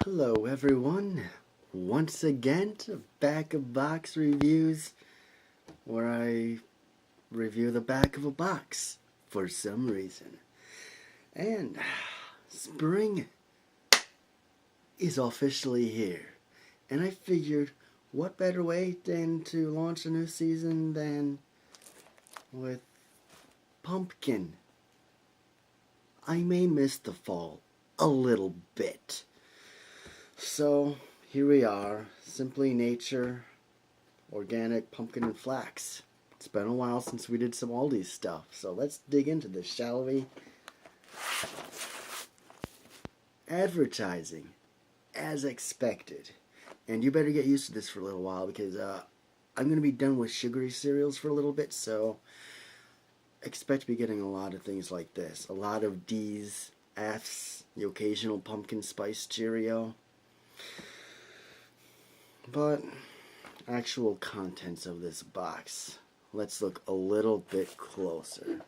Hello everyone, once again to Back of Box Reviews, where I review the back of a box for some reason. And spring is officially here, and I figured what better way than to launch a new season than with pumpkin. I may miss the fall a little bit. So here we are, Simply Nature, Organic Pumpkin and Flax. It's been a while since we did some Aldi's stuff, so let's dig into this, shall we? Advertising, as expected. And you better get used to this for a little while because I'm going to be done with sugary cereals for a little bit, so expect to be getting a lot of things like this. A lot of D's, F's, the occasional pumpkin spice Cheerio. But actual contents of this box, let's look a little bit closer.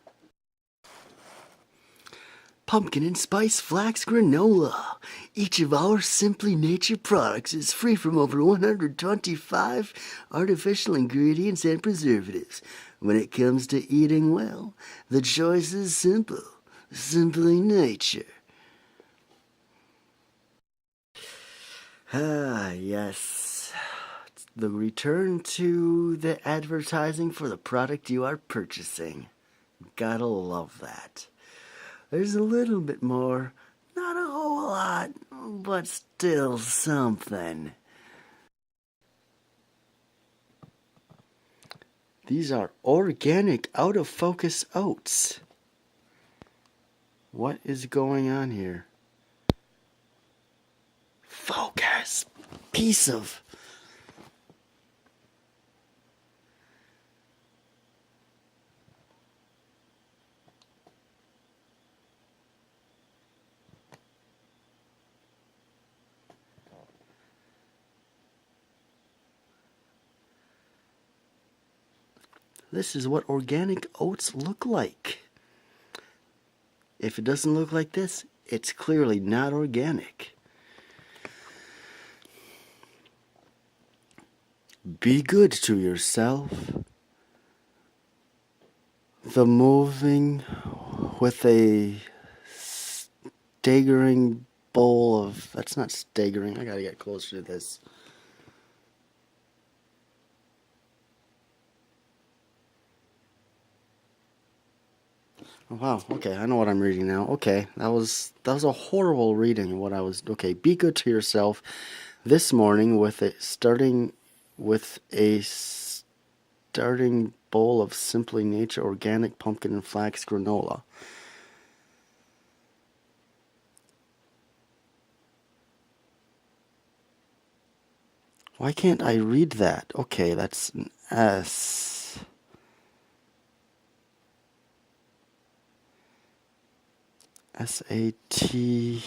Pumpkin and Spice Flax Granola. Each of our Simply Nature products is free from over 125 artificial ingredients and preservatives. When it comes to eating well, the choice is simple. Simply Nature. Ah, yes. The return to the advertising for the product you are purchasing. Gotta love that. There's a little bit more, not a whole lot, but still something. These are organic out-of-focus oats. What is going on here? Focus! Piece of... This is what organic oats look like. If it doesn't look like this, it's clearly not organic. Be good to yourself. The moving with a staggering bowl of... That's not staggering. I gotta get closer to this. Oh, wow, okay, I know what I'm reading now. Okay, that was a horrible reading of what I was... Okay, be good to yourself this morning with a starting bowl of Simply Nature Organic Pumpkin and Flax Granola. Why can't I read that? Okay, that's an S. S-A-T...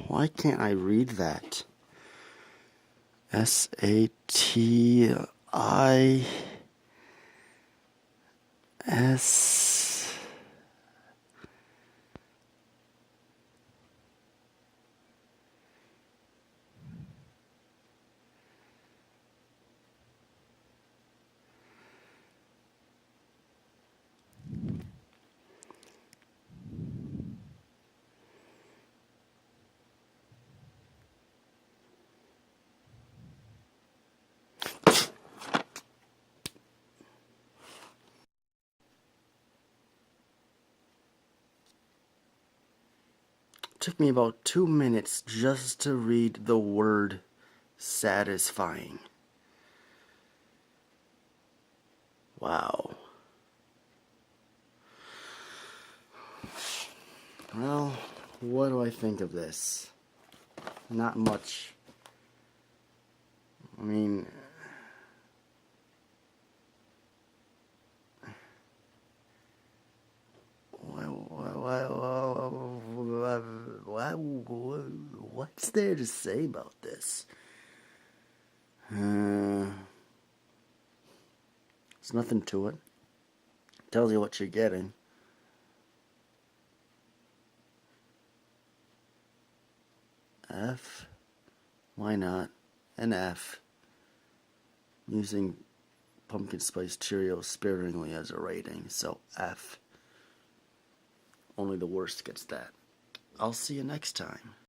Why can't I read that? S-A-T-I-S... Took me about 2 minutes just to read the word satisfying. Wow. Well, what do I think of this? Not much. I mean... What's there to say about this? There's nothing to it. Tells you what you're getting. F. Why not? An F. Using pumpkin spice Cheerios sparingly as a rating, so F. Only the worst gets that. I'll see you next time.